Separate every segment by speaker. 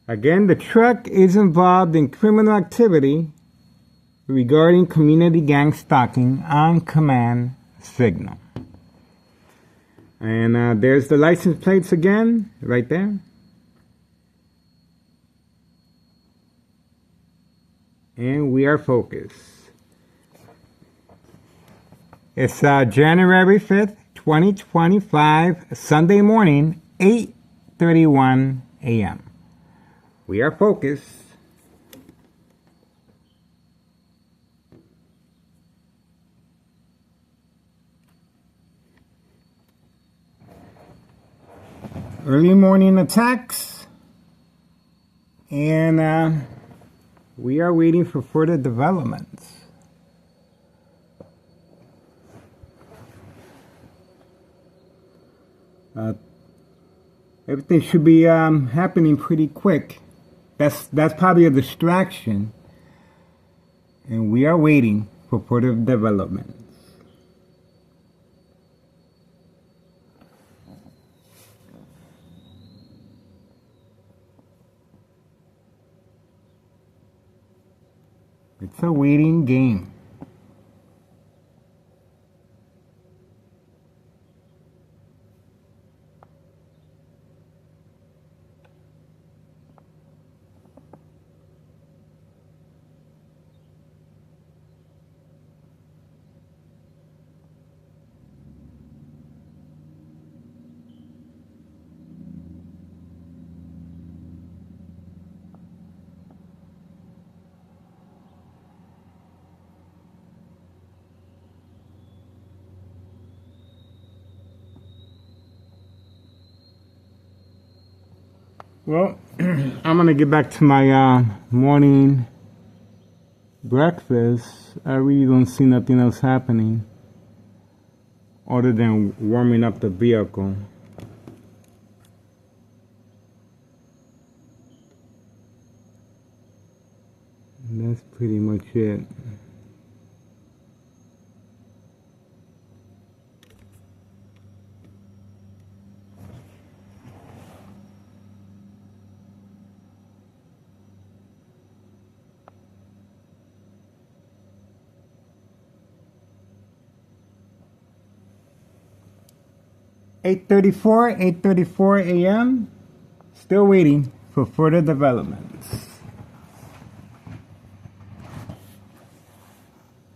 Speaker 1: Again, the truck is involved in criminal activity regarding community gang stalking on command signal. And there's the license plates again, right there. And we are focused. It's January 5th, 2025, Sunday morning, 8:31 a.m. We are focused. Early morning attacks, and we are waiting for further developments. Everything should be happening pretty quick. That's probably a distraction, and we are waiting for further developments. It's a waiting game. Well, I'm gonna get back to my morning breakfast. I really don't see nothing else happening other than warming up the vehicle. And that's pretty much it. Eight 8:34 a.m. Still waiting for further developments.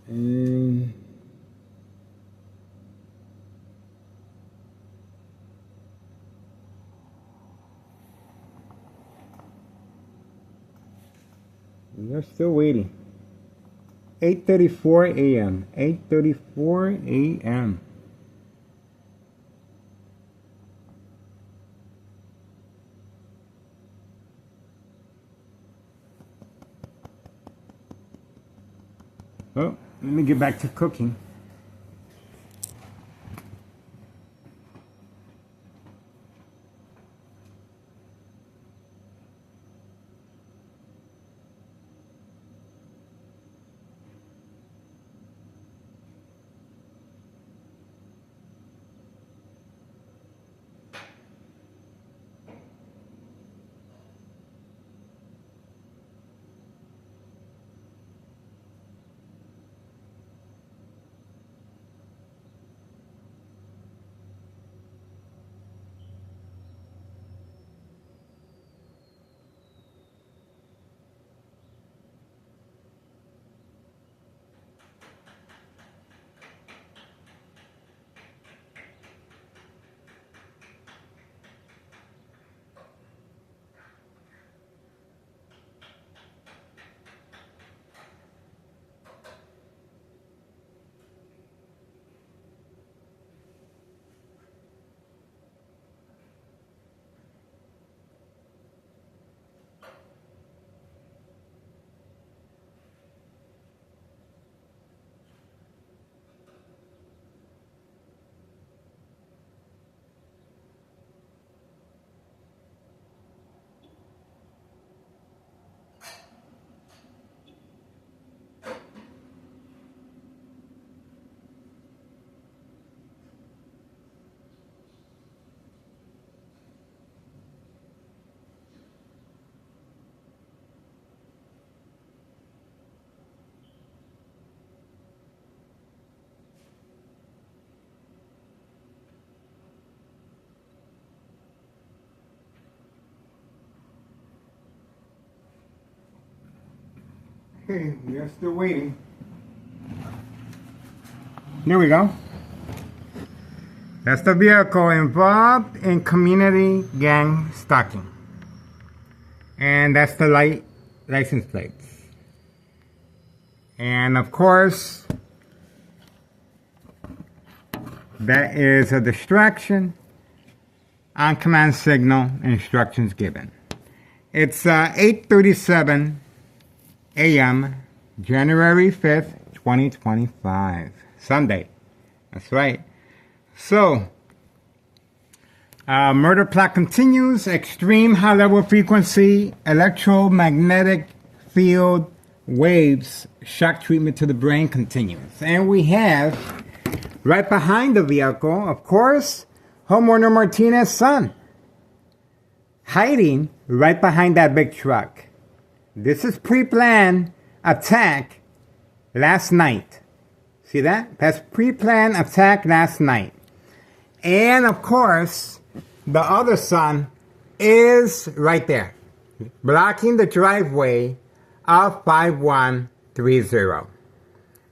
Speaker 1: And we're still waiting. 8:34 a.m. 8:34 a.m. Oh, let me get back to cooking. Okay, we are still waiting. There we go. That's the vehicle involved in community gang stalking. And that's the license plates. And of course, that is a distraction on command signal instructions given. It's 8:37 a.m. January 5th, 2025. Sunday. That's right. So, murder plot continues. Extreme high-level frequency electromagnetic field waves shock treatment to the brain continues. And we have, right behind the vehicle, of course, homeowner Martinez's son, hiding right behind that big truck. This is pre-planned attack last night. See that? That's pre-planned attack last night. And of course, the other son is right there, blocking the driveway of 5130.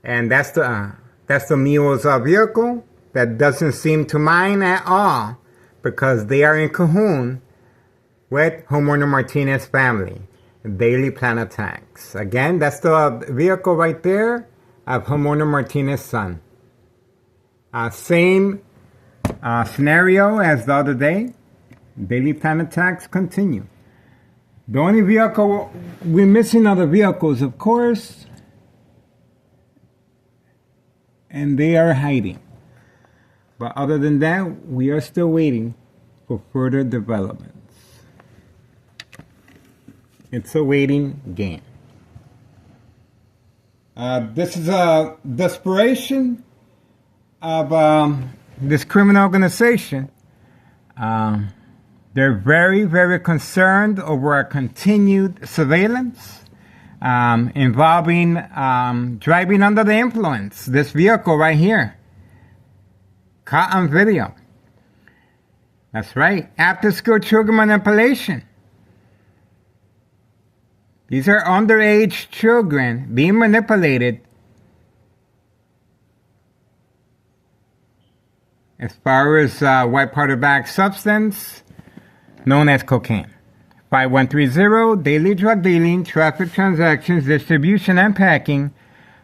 Speaker 1: And that's the mule's vehicle that doesn't seem to mind at all because they are in cahoon with homeowner Martinez's family. Daily plan attacks. Again, that's the vehicle right there of homeowner Martinez's son. Same scenario as the other day. Daily plan attacks continue. The only vehicle we're missing are the vehicles, of course, and they are hiding. But other than that, we are still waiting for further developments. It's a waiting game. This is a desperation of this criminal organization. They're very, very concerned over our continued surveillance involving driving under the influence. This vehicle right here, caught on video. That's right, after-school children manipulation. These are underage children being manipulated as far as white powder bag substance known as cocaine. 5130, daily drug dealing, traffic transactions, distribution and packing,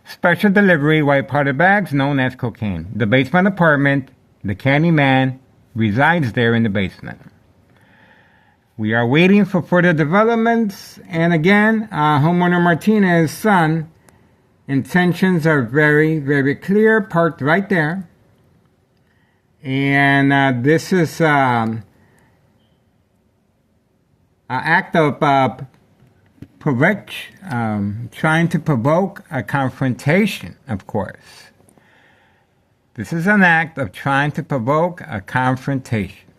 Speaker 1: special delivery, white powder bags known as cocaine. The basement apartment, the candy man resides there in the basement. We are waiting for further developments, and again, homeowner Martinez's son, intentions are very, very clear, parked right there. And this is an act of trying to provoke a confrontation, of course. This is an act of trying to provoke a confrontation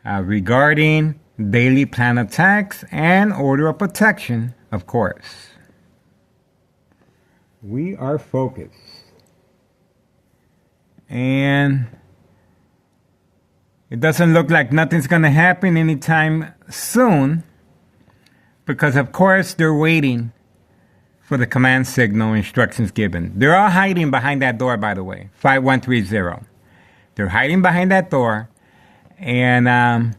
Speaker 1: regarding daily plan attacks and order of protection, of course. We are focused. And it doesn't look like nothing's going to happen anytime soon because, of course, they're waiting for the command signal instructions given. They're all hiding behind that door, by the way, 5130. They're hiding behind that door, and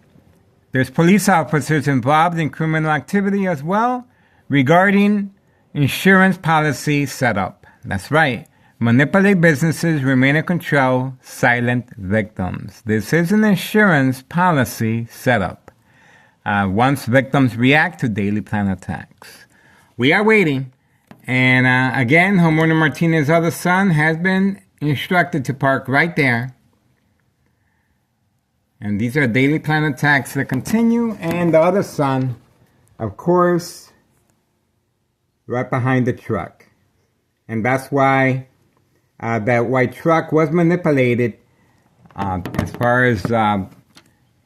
Speaker 1: there's police officers involved in criminal activity as well regarding insurance policy setup. That's right. Manipulate businesses, remain in control, silent victims. This is an insurance policy setup. Once victims react to daily plan attacks. We are waiting. And again, homeowner Martinez's other son has been instructed to park right there. And these are daily plan attacks that continue. And the other son, of course, right behind the truck. And that's why that white truck was manipulated as far as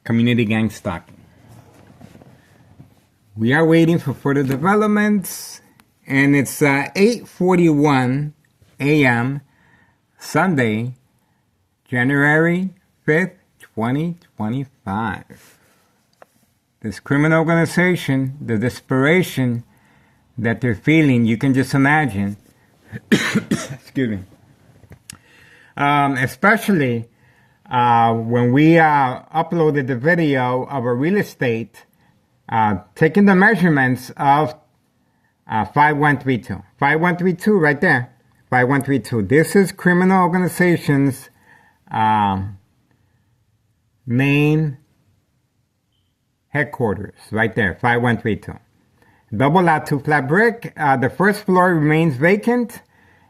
Speaker 1: community gang stalking. We are waiting for further developments. And it's 8:41 a.m. Sunday, January 5th, 2025. This criminal organization, the desperation that they're feeling. You can just imagine. Excuse me. Especially when we uploaded the video of a real estate taking the measurements of 5132. 5132 right there. 5132. This is criminal organization's main headquarters right there. 5132. Double lot, 2 flat brick. The first floor remains vacant,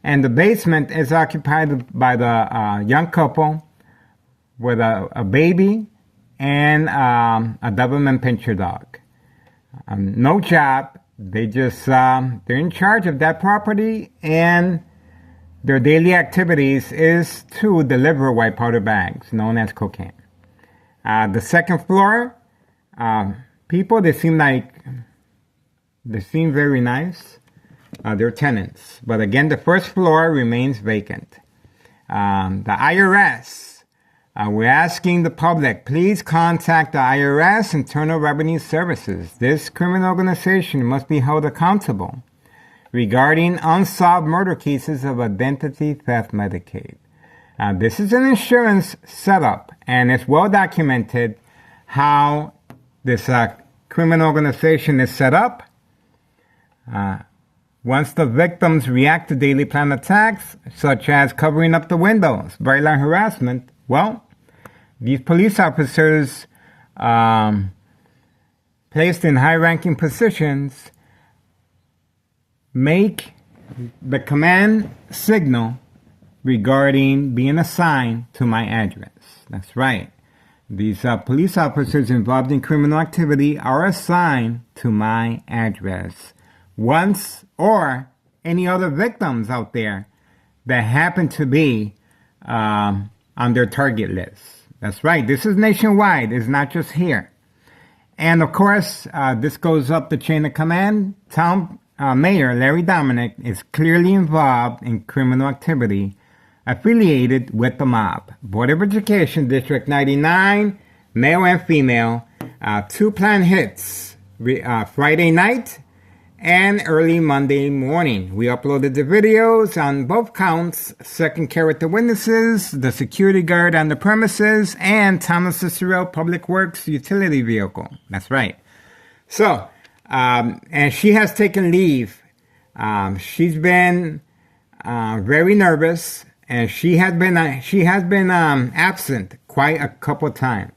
Speaker 1: and the basement is occupied by the young couple with a baby and a Doberman Pinscher dog. No job. They just they're in charge of that property, and their daily activities is to deliver white powder bags known as cocaine. The second floor, people, they seem very nice. They're tenants. But again, the first floor remains vacant. The IRS, we're asking the public, please contact the IRS, Internal Revenue Services. This criminal organization must be held accountable regarding unsolved murder cases of identity theft Medicaid. This is an insurance setup, and it's well documented how this criminal organization is set up. Once the victims react to daily plan attacks, such as covering up the windows, bright line harassment, well, these police officers placed in high-ranking positions make the command signal regarding being assigned to my address. That's right. These police officers involved in criminal activity are assigned to my address. Once, or any other victims out there that happen to be on their target list. That's right. This is nationwide. It's not just here. And of course, this goes up the chain of command. Town Mayor Larry Dominic is clearly involved in criminal activity affiliated with the mob. Board of Education, District 99, male and female, 2 planned hits, Friday night and early Monday morning. We uploaded the videos on both counts, second character witnesses, the security guard on the premises, and Thomas Cicero Public Works utility vehicle. That's right. So, and she has taken leave. She's been very nervous, and she has been absent quite a couple times.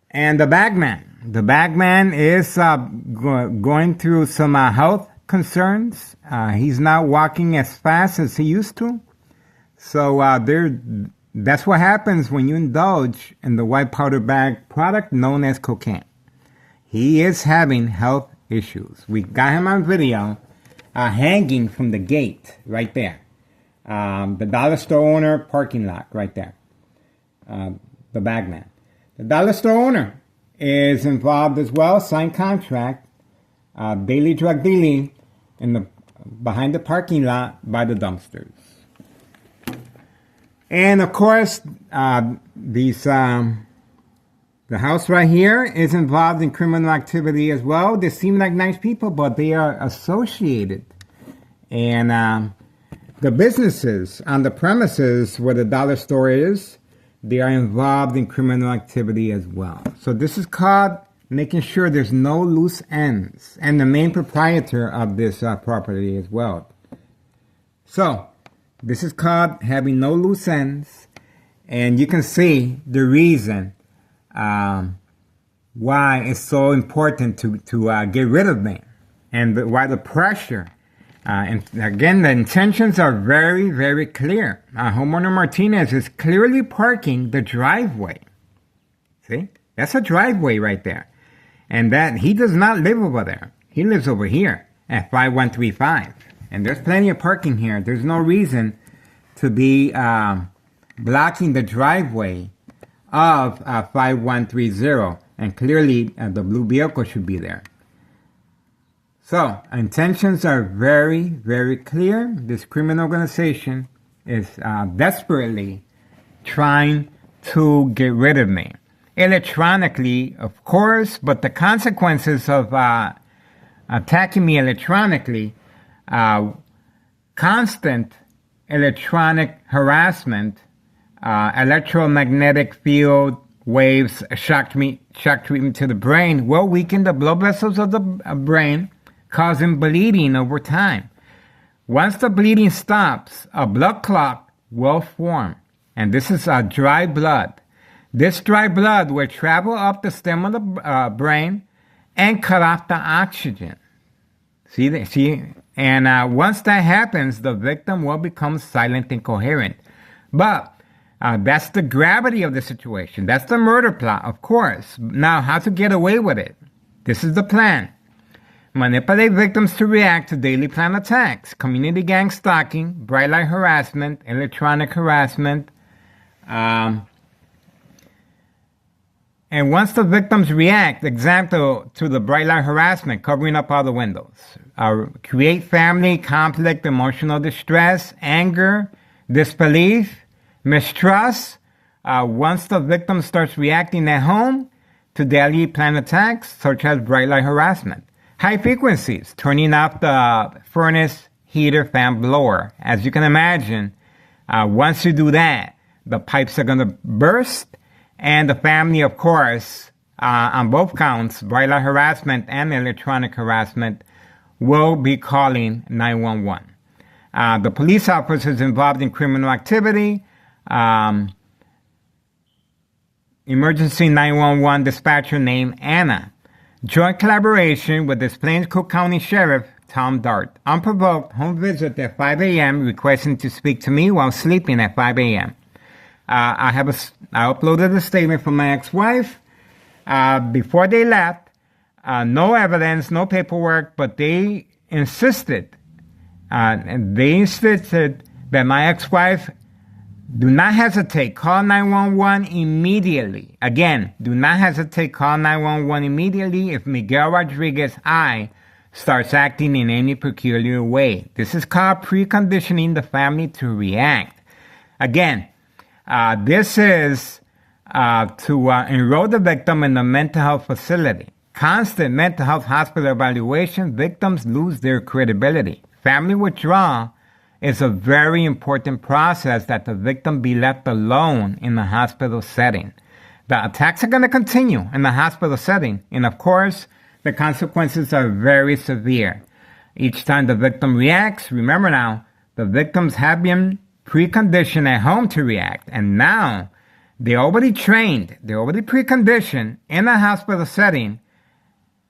Speaker 1: And the bagman is going through some health concerns. He's not walking as fast as he used to. So that's what happens when you indulge in the white powder bag product known as cocaine. He is having health issues. We got him on video hanging from the gate right there. The dollar store owner parking lot right there. The bagman. The dollar store owner is involved as well, signed contract, daily drug dealing behind the parking lot by the dumpsters. And of course, the house right here is involved in criminal activity as well. They seem like nice people, but they are associated. And the businesses on the premises where the dollar store is, they are involved in criminal activity as well. So this is called making sure there's no loose ends. And the main proprietor of this property as well. So this is called having no loose ends. And you can see the reason why it's so important to get rid of them. And why the pressure. And again, the intentions are very, very clear. Homeowner Martinez is clearly parking the driveway. See? That's a driveway right there. And that he does not live over there. He lives over here at 5135. And there's plenty of parking here. There's no reason to be blocking the driveway of 5130. And clearly, the blue vehicle should be there. So, intentions are very, very clear. This criminal organization is desperately trying to get rid of me. Electronically, of course, but the consequences of attacking me electronically, constant electronic harassment, electromagnetic field waves, shock treatment to the brain will weaken the blood vessels of the brain, causing bleeding over time. Once the bleeding stops, a blood clot will form, and this is dry blood. This dry blood will travel up the stem of the brain and cut off the oxygen. See? And once that happens, the victim will become silent and coherent. But that's the gravity of the situation. That's the murder plot, of course. Now, how to get away with it? This is the plan. Manipulate victims to react to daily plan attacks, community gang stalking, bright light harassment, electronic harassment. And once the victims react, example to the bright light harassment, covering up all the windows, create family conflict, emotional distress, anger, disbelief, mistrust. Once the victim starts reacting at home to daily plan attacks, such as bright light harassment. High frequencies, turning off the furnace, heater, fan, blower. As you can imagine, once you do that, the pipes are going to burst, and the family, of course, on both counts, bright light harassment and electronic harassment, will be calling 911. The police officers involved in criminal activity, emergency 911 dispatcher named Anna. Joint collaboration with Des Plaines Cook County Sheriff Tom Dart. Unprovoked home visit at 5 a.m. requesting to speak to me while sleeping at 5 a.m. I uploaded a statement from my ex-wife before they left. No evidence, no paperwork, but they insisted that my ex-wife do not hesitate, call 911 immediately. Again, do not hesitate, call 911 immediately if Miguel Rodriguez I starts acting in any peculiar way. This is called preconditioning the family to react. Again, this is to enroll the victim in a mental health facility. Constant mental health hospital evaluation, victims lose their credibility. Family withdrawal is a very important process that the victim be left alone in the hospital setting. The attacks are going to continue in the hospital setting, and of course, the consequences are very severe. Each time the victim reacts, remember now, the victims have been preconditioned at home to react, and now they're already trained, they're already preconditioned in a hospital setting.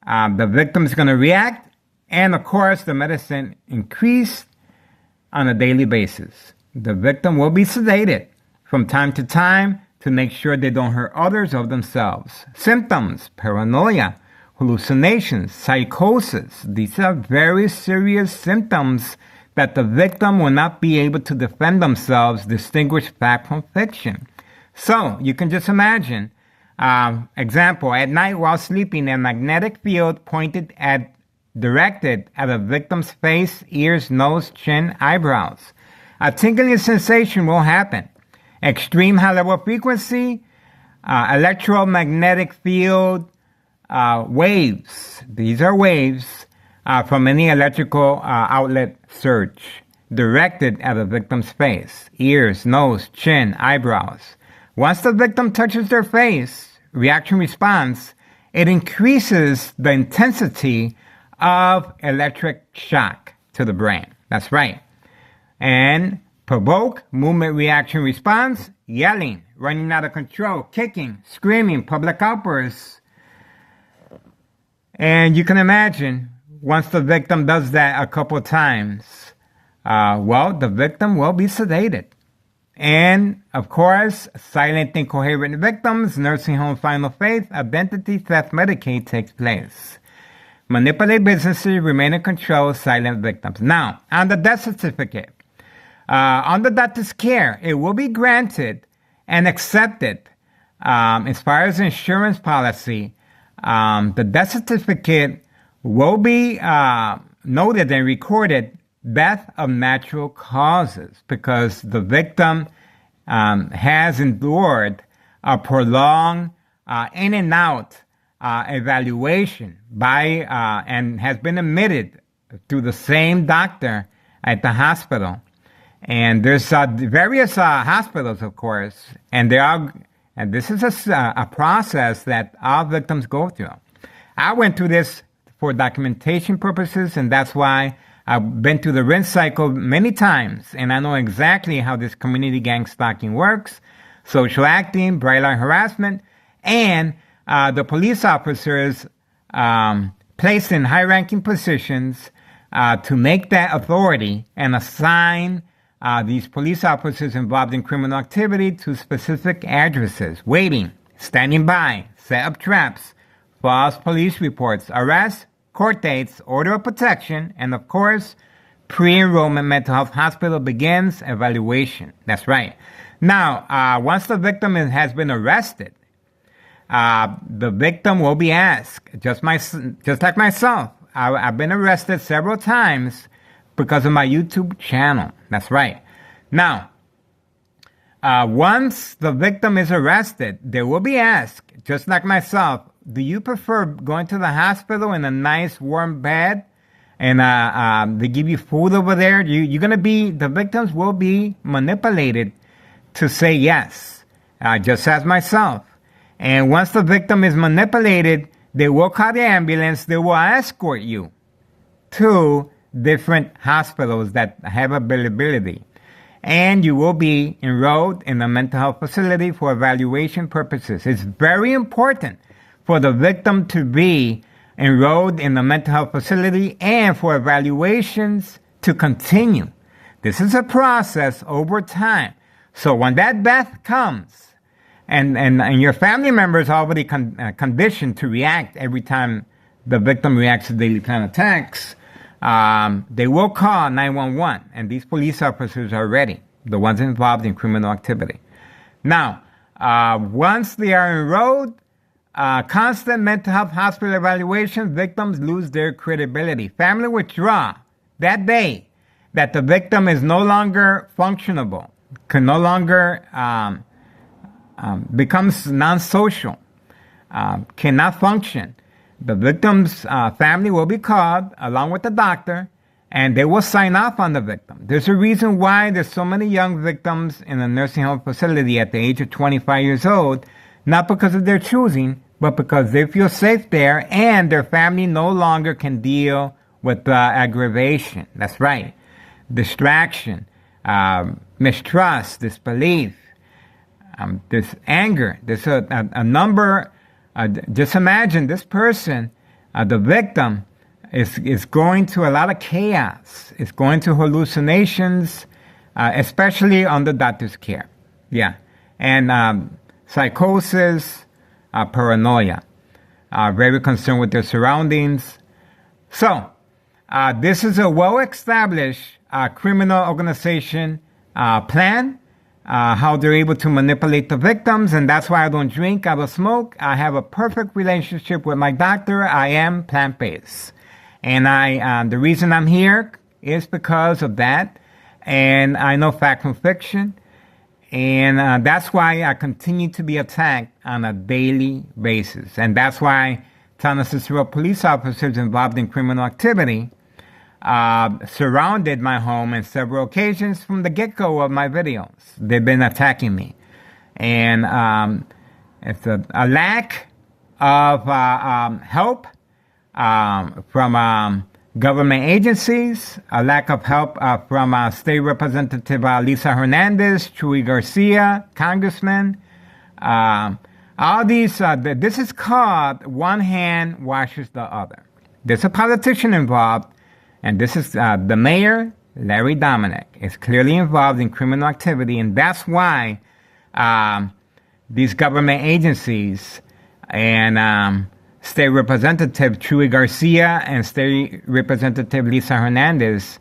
Speaker 1: The victim is going to react, and of course, the medicine increased on a daily basis. The victim will be sedated from time to time to make sure they don't hurt others or themselves. Symptoms: paranoia, hallucinations, psychosis. These are very serious symptoms that the victim will not be able to defend themselves, distinguish fact from fiction. So you can just imagine, example, at night while sleeping, a magnetic field directed at a victim's face, ears, nose, chin, eyebrows. A tingling sensation will happen. Extreme high level frequency, electromagnetic field waves. These are waves from any electrical outlet surge directed at a victim's face, ears, nose, chin, eyebrows. Once the victim touches their face, reaction response, it increases the intensity of electric shock to the brain. That's right. And provoke, movement, reaction, response, yelling, running out of control, kicking, screaming, public outbursts. And you can imagine, once the victim does that a couple times, the victim will be sedated. And, of course, silent and coherent victims, nursing home final phase, identity theft, Medicaid takes place. Manipulate businesses, remain in control, silent victims. Now, on the death certificate, on the doctor's care, it will be granted and accepted as far as insurance policy. The death certificate will be noted and recorded death of natural causes because the victim has endured a prolonged in and out evaluation by and has been admitted to the same doctor at the hospital. And there's various hospitals, of course, and this is a process that all victims go through. I went through this for documentation purposes, and that's why I've been through the rinse cycle many times, and I know exactly how this community gang stalking works, social acting, bright light harassment, and the police officers placed in high-ranking positions to make that authority and assign these police officers involved in criminal activity to specific addresses, waiting, standing by, set up traps, false police reports, arrests, court dates, order of protection, and of course, pre-enrollment mental health hospital begins evaluation. That's right. Now, once the victim has been arrested, the victim will be asked, just like myself. I've been arrested several times because of my YouTube channel. That's right. Now, once the victim is arrested, they will be asked, just like myself, do you prefer going to the hospital in a nice warm bed and they give you food over there? The victims will be manipulated to say yes, just as myself. And once the victim is manipulated, they will call the ambulance. They will escort you to different hospitals that have availability. And you will be enrolled in a mental health facility for evaluation purposes. It's very important for the victim to be enrolled in a mental health facility and for evaluations to continue. This is a process over time. So when that death comes, and your family members are already conditioned to react every time the victim reacts to daily plan attacks, they will call 911, and these police officers are ready, the ones involved in criminal activity. Now, once they are enrolled, constant mental health hospital evaluation, victims lose their credibility. Family withdraw that day that the victim is no longer functionable, can no longer becomes non-social, cannot function. The victim's family will be called along with the doctor, and they will sign off on the victim. There's a reason why there's so many young victims in a nursing home facility at the age of 25 years old, not because of their choosing, but because they feel safe there and their family no longer can deal with aggravation. That's right. Distraction, mistrust, disbelief, this anger. There's a number. Just imagine this person, the victim, is going through a lot of chaos. It's going through hallucinations, especially under doctor's care. Yeah. And psychosis, paranoia, very concerned with their surroundings. So, this is a well-established criminal organization plan, how they're able to manipulate the victims, and that's why I don't drink, I don't smoke. I have a perfect relationship with my doctor. I am plant-based. And the reason I'm here is because of that. And I know fact from fiction. And that's why I continue to be attacked on a daily basis. And that's why Cicero police officers involved in criminal activity surrounded my home on several occasions from the get-go of my videos. They've been attacking me. And it's a lack of help from government agencies, a lack of help from State Representative Lisa Hernandez, Chuy Garcia, Congressman. All these, this is called one hand washes the other. There's a politician involved, and this is the mayor, Larry Dominic, is clearly involved in criminal activity, and that's why these government agencies and State Representative Chuy Garcia and State Representative Lisa Hernandez,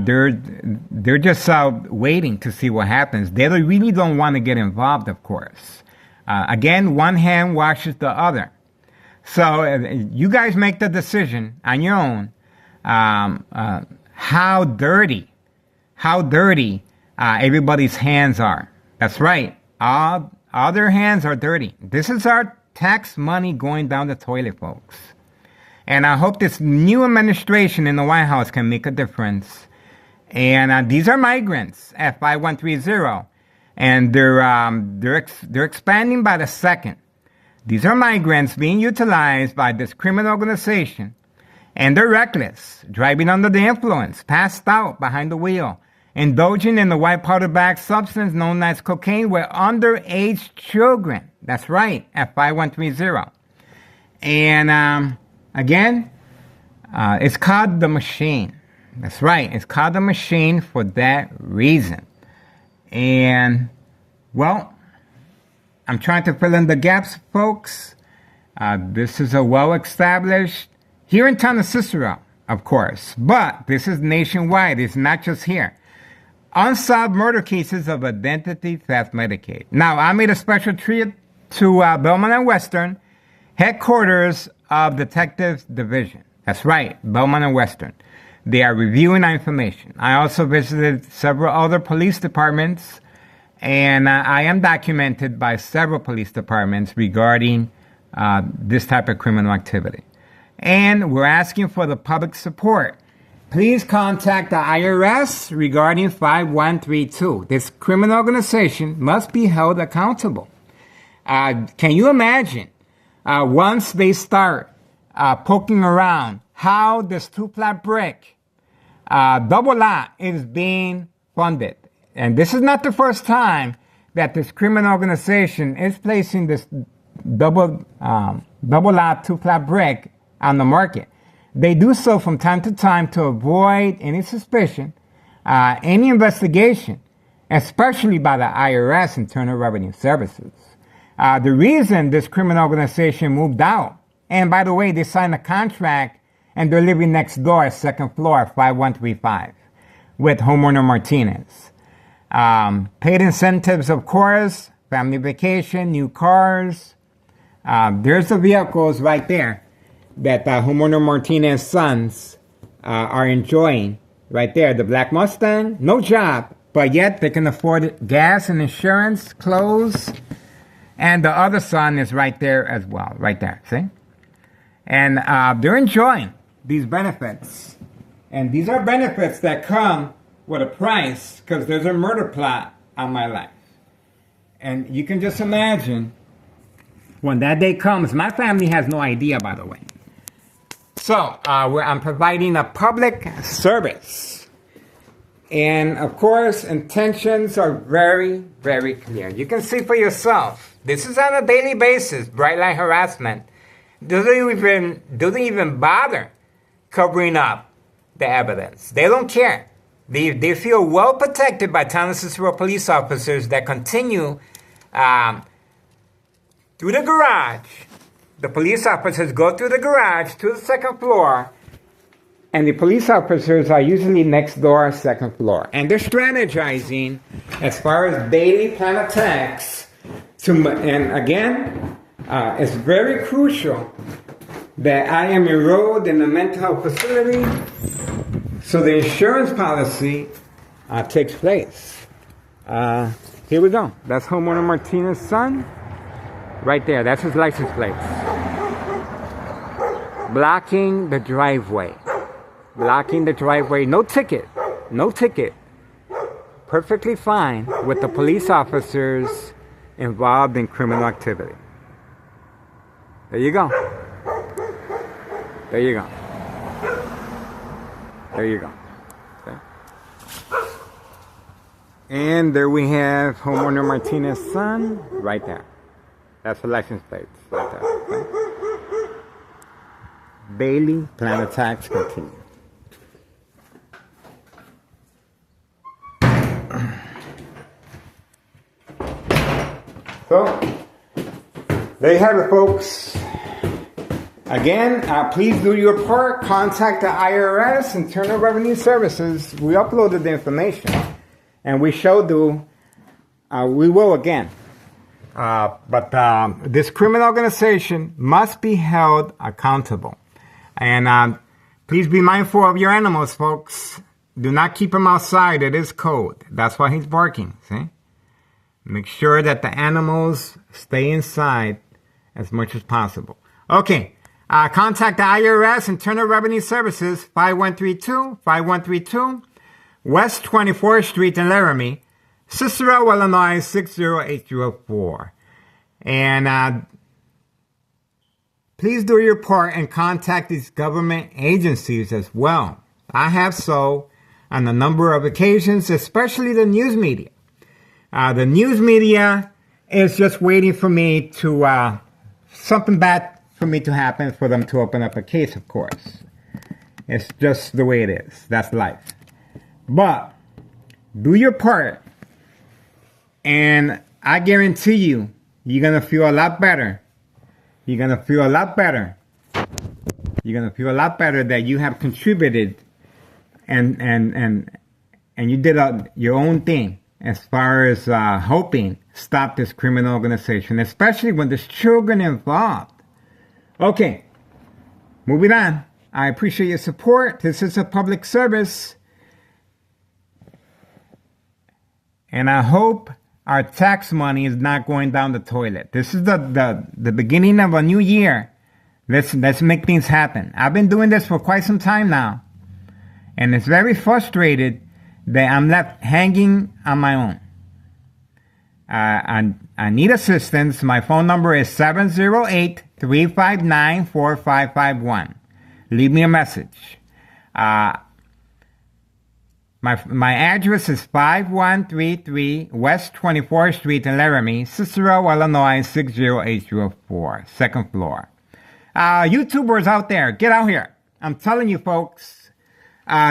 Speaker 1: they're just waiting to see what happens. They really don't want to get involved, of course. Again, one hand washes the other. So you guys make the decision on your own. How dirty everybody's hands are. That's right. All their hands are dirty. This is our tax money going down the toilet, folks. And I hope this new administration in the White House can make a difference. And these are migrants at 5130, and they're expanding by the second. These are migrants being utilized by this criminal organization, and they're reckless, driving under the influence, passed out behind the wheel, indulging in the white powder bag substance known as cocaine with underage children. That's right, at 5130. And again, it's called the machine. That's right, it's called the machine for that reason. And, well, I'm trying to fill in the gaps, folks. This is a well-established, here in town of Cicero, of course, but this is nationwide. It's not just here. Unsolved murder cases of identity theft Medicaid. Now, I made a special trip to Belmont and Western, headquarters of Detectives Division. That's right, Belmont and Western. They are reviewing our information. I also visited several other police departments, and I am documented by several police departments regarding this type of criminal activity. And we're asking for the public support. Please contact the IRS regarding 5132. This criminal organization must be held accountable. Can you imagine once they start poking around how this two-flat brick double lot is being funded? And this is not the first time that this criminal organization is placing this double lot two-flat brick on the market. They do so from time to time to avoid any suspicion, any investigation, especially by the IRS, Internal Revenue Services. The reason this criminal organization moved out, and by the way, they signed a contract and they're living next door, second floor, 5135, with homeowner Martinez. Paid incentives, of course, family vacation, new cars. There's the vehicles right there that homeowner Martinez's sons are enjoying right there. The black Mustang, no job, but yet they can afford gas and insurance, clothes. And the other son is right there as well, right there, see? And they're enjoying these benefits. And these are benefits that come with a price, because there's a murder plot on my life. And you can just imagine when that day comes. My family has no idea, by the way. So I'm providing a public service. And of course, intentions are very, very clear. You can see for yourself. This is on a daily basis. Bright light harassment. Doesn't even bother covering up the evidence. They don't care. They feel well protected by town of Cicero police officers that continue through the garage. The police officers go through the garage to the second floor, and the police officers are usually next door, second floor. And they're strategizing as far as daily plan attacks. And again, it's very crucial that I am enrolled in a mental health facility so the insurance policy takes place. Here we go. That's homeowner Martinez's son. Right there. That's his license plate. Blocking the driveway. Blocking the driveway. No ticket. No ticket. Perfectly fine with the police officers involved in criminal activity. There you go. There you go. There you go. Okay. And there we have homeowner Martinez's son right there. That's the license plate right there. Okay. Daily plan attacks continue. So, there you have it, folks. Again, please do your part. Contact the IRS, Internal Revenue Services. We uploaded the information, and we shall do. We will again. But this criminal organization must be held accountable. And please be mindful of your animals, folks. Do not keep them outside. It is cold. That's why he's barking, see? Make sure that the animals stay inside as much as possible. Okay. Contact the IRS, Internal Revenue Services, 5132 West 24th Street in Laramie, Cicero, Illinois, 60804. And please do your part and contact these government agencies as well. I have so on a number of occasions, especially the news media. The news media is just waiting for me to, something bad for me to happen for them to open up a case, of course. It's just the way it is. That's life. But do your part, and I guarantee you, you're going to feel a lot better. You're going to feel a lot better. You're going to feel a lot better that you have contributed and you did your own thing as far as helping stop this criminal organization, especially when there's children involved. Okay, moving on. I appreciate your support. This is a public service. And I hope our tax money is not going down the toilet. This is the beginning of a new year. Let's make things happen. I've been doing this for quite some time now. And it's very frustrated that I'm left hanging on my own. I need assistance. My phone number is 708-359-4551. Leave me a message. My address is 5133 West 24th Street in Laramie, Cicero, Illinois, 60804, second floor. YouTubers out there, get out here. I'm telling you, folks,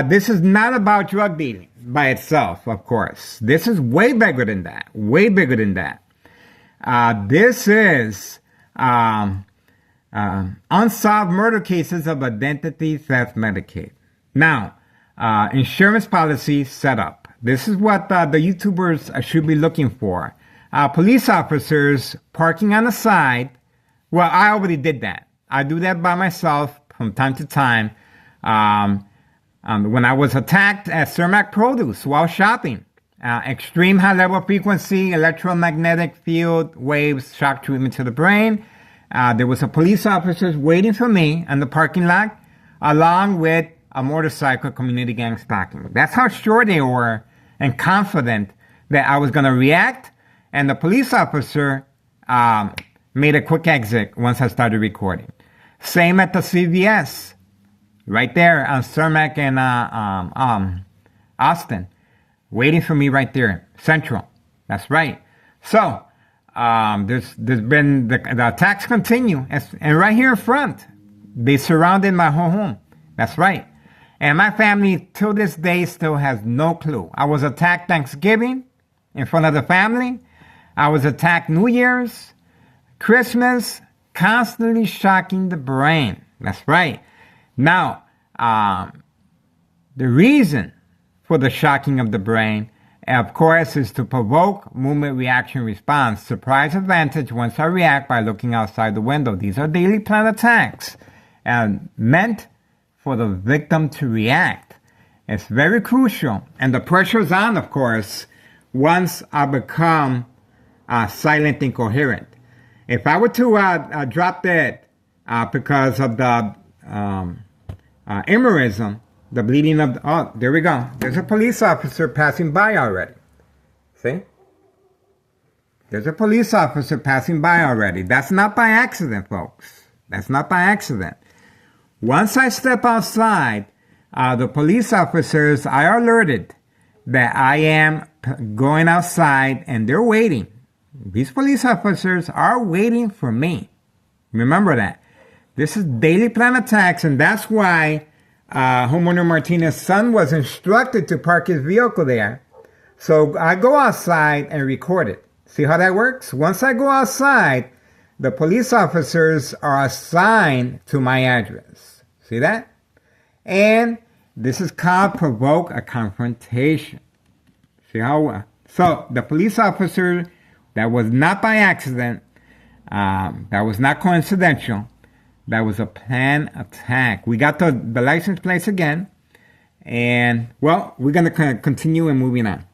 Speaker 1: this is not about drug dealing by itself, of course. This is way bigger than that. Way bigger than that. This is unsolved murder cases of identity theft Medicaid. Now, insurance policy set up. This is what the YouTubers should be looking for. Police officers parking on the side. Well, I already did that. I do that by myself from time to time. When I was attacked at Cermak Produce while shopping, extreme high level frequency electromagnetic field waves shock treatment to the brain. There was a police officer waiting for me in the parking lot, along with a motorcycle community gang stalking. That's how sure they were and confident that I was going to react. And the police officer made a quick exit once I started recording. Same at the CVS, right there on Cermak and Austin, waiting for me right there, Central. That's right. So there's been the attacks continue, and right here in front, they surrounded my whole home. That's right. And my family, till this day, still has no clue. I was attacked Thanksgiving in front of the family. I was attacked New Year's, Christmas, constantly shocking the brain. That's right. Now, the reason for the shocking of the brain, of course, is to provoke movement, reaction, response, surprise, advantage once I react by looking outside the window. These are daily plan attacks and meant for the victim to react. It's very crucial. And the pressure's on, of course, once I become silent and coherent. If I were to drop dead because of the aneurysm, the bleeding of oh, there we go. There's a police officer passing by already. See? There's a police officer passing by already. That's not by accident, folks. That's not by accident. Once I step outside, the police officers are alerted that I am going outside and they're waiting. These police officers are waiting for me. Remember that. This is daily plan attacks, and that's why homeowner Martinez's son was instructed to park his vehicle there. So I go outside and record it. See how that works? Once I go outside, the police officers are assigned to my address. See that? And this is called provoke a confrontation. See how? So the police officer, that was not by accident. That was not coincidental. That was a planned attack. We got the license plates again. And, well, we're going to continue and moving on.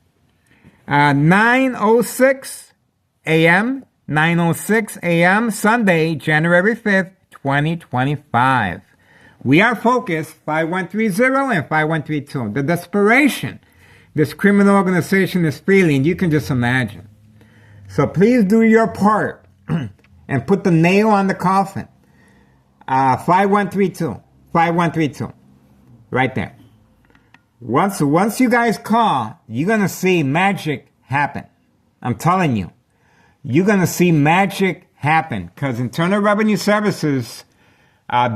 Speaker 1: 9:06 a.m. 9:06 a.m. Sunday, January 5th, 2025. We are focused 5130 and 5132. The desperation this criminal organization is feeling, you can just imagine. So please do your part and put the nail on the coffin. 5132. 5132. Right there. Once you guys call, you're going to see magic happen. I'm telling you. You're going to see magic happen because Internal Revenue Services,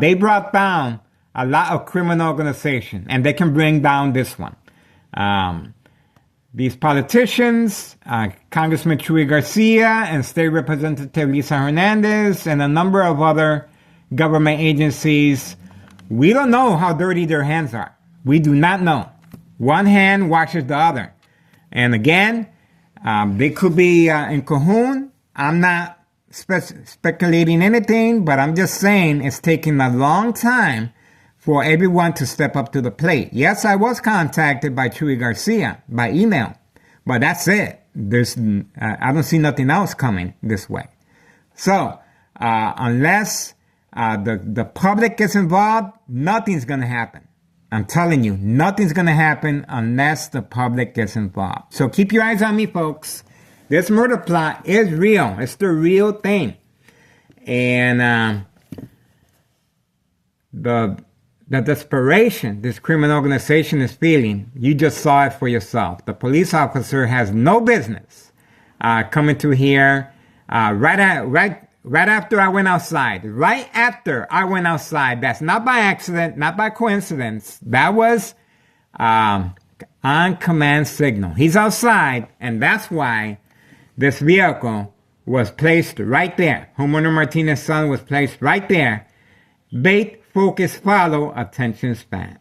Speaker 1: they brought down a lot of criminal organizations, and they can bring down this one. These politicians, Congressman Chuy Garcia and State Representative Lisa Hernandez and a number of other government agencies, we don't know how dirty their hands are. We do not know. One hand washes the other. And again, they could be in cahoon. I'm not speculating anything, but I'm just saying it's taking a long time for everyone to step up to the plate. Yes, I was contacted by Chuy Garcia by email, but that's it. I don't see nothing else coming this way. So unless the public gets involved, nothing's going to happen. I'm telling you, nothing's going to happen unless the public gets involved. So keep your eyes on me, folks. This murder plot is real. It's the real thing. And the desperation this criminal organization is feeling, you just saw it for yourself. The police officer has no business coming to here right after I went outside. Right after I went outside. That's not by accident, not by coincidence. That was on command signal. He's outside, and that's why this vehicle was placed right there. Homeowner Martinez's son was placed right there. Bait, focus, follow, attention span.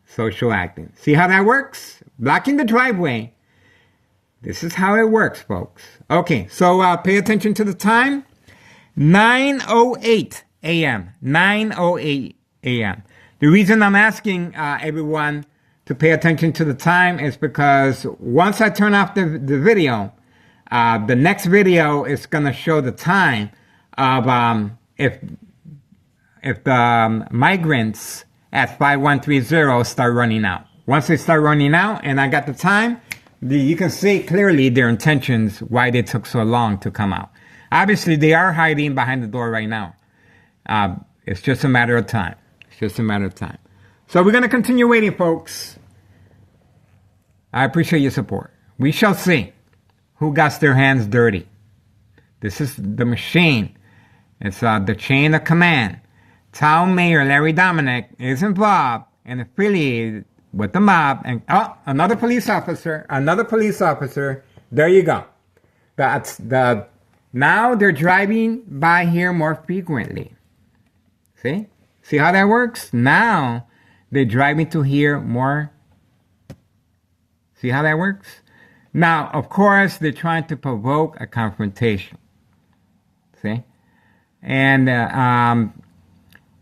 Speaker 1: Social acting. See how that works? Blocking the driveway. This is how it works, folks. Okay, so pay attention to the time. 9:08 a.m. 9:08 a.m. The reason I'm asking everyone to pay attention to the time is because once I turn off the video, the next video is going to show the time of if the migrants at 5130 start running out. Once they start running out and I got the time, you can see clearly their intentions, why they took so long to come out. Obviously, they are hiding behind the door right now. It's just a matter of time. It's just a matter of time. So we're going to continue waiting, folks. I appreciate your support. We shall see who got their hands dirty. This is the machine. It's the chain of command. Town Mayor Larry Dominic is involved and affiliated with the mob. And another police officer. Another police officer. There you go. Now they're driving by here more frequently. See? See how that works? Now they're driving to here more. See how that works? Now, of course, they're trying to provoke a confrontation. See? And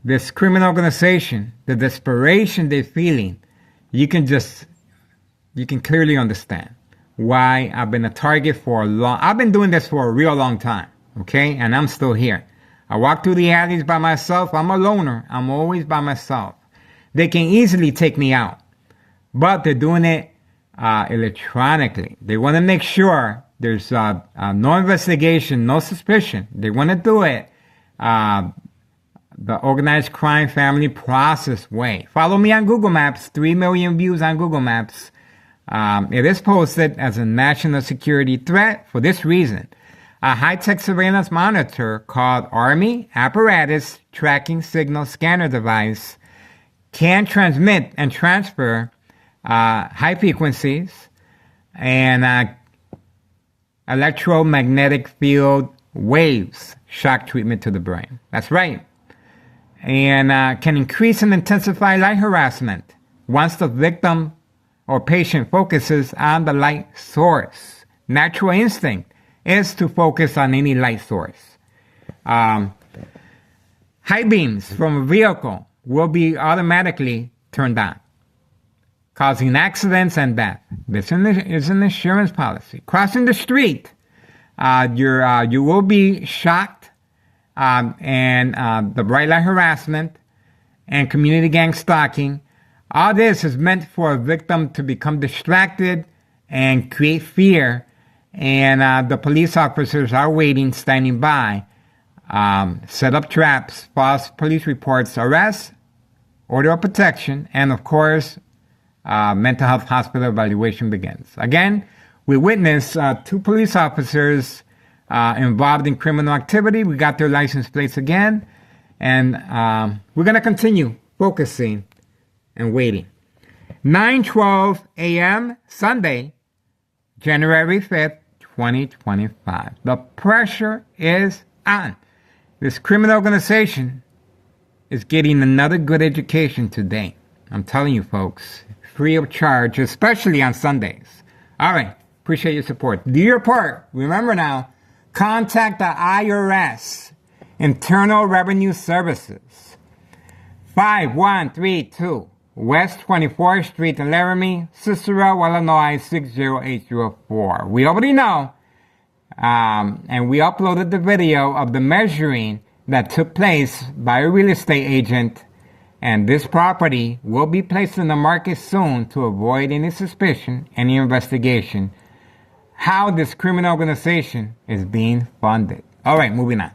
Speaker 1: this criminal organization, the desperation they're feeling, you can clearly understand why I've been a target for I've been doing this for a real long time, okay? And I'm still here. I walk through the alleys by myself. I'm a loner. I'm always by myself. They can easily take me out, but they're doing it electronically. They want to make sure there's no investigation, no suspicion. They want to do it the organized crime family process way. Follow me on Google Maps. 3 million views on Google Maps. It is posted as a national security threat for this reason. A high-tech surveillance monitor called Army Apparatus Tracking Signal Scanner Device can transmit and transfer high frequencies and electromagnetic field waves, shock treatment to the brain. That's right. And can increase and intensify light harassment once the victim or patient focuses on the light source. Natural instinct is to focus on any light source. High beams from a vehicle will be automatically turned on, causing accidents and death. This is an insurance policy. Crossing the street You will be shocked, and the bright light harassment and community gang stalking. All this is meant for a victim to become distracted and create fear, and the police officers are waiting, standing by, set up traps, false police reports, arrests, order of protection, and of course, mental health hospital evaluation begins. Again, we witnessed 2 police officers involved in criminal activity. We got their license plates again, and we're going to continue focusing and waiting. 9:12 a.m. Sunday, January 5th, 2025. The pressure is on. This criminal organization is getting another good education today. I'm telling you, folks, free of charge, especially on Sundays. All right, appreciate your support. Do your part. Remember now, contact the IRS, Internal Revenue Services, 5132 West 24th Street in Laramie, Cicero, Illinois, 60804. We already know, and we uploaded the video of the measuring that took place by a real estate agent, and this property will be placed in the market soon to avoid any suspicion, any investigation, how this criminal organization is being funded. All right, moving on.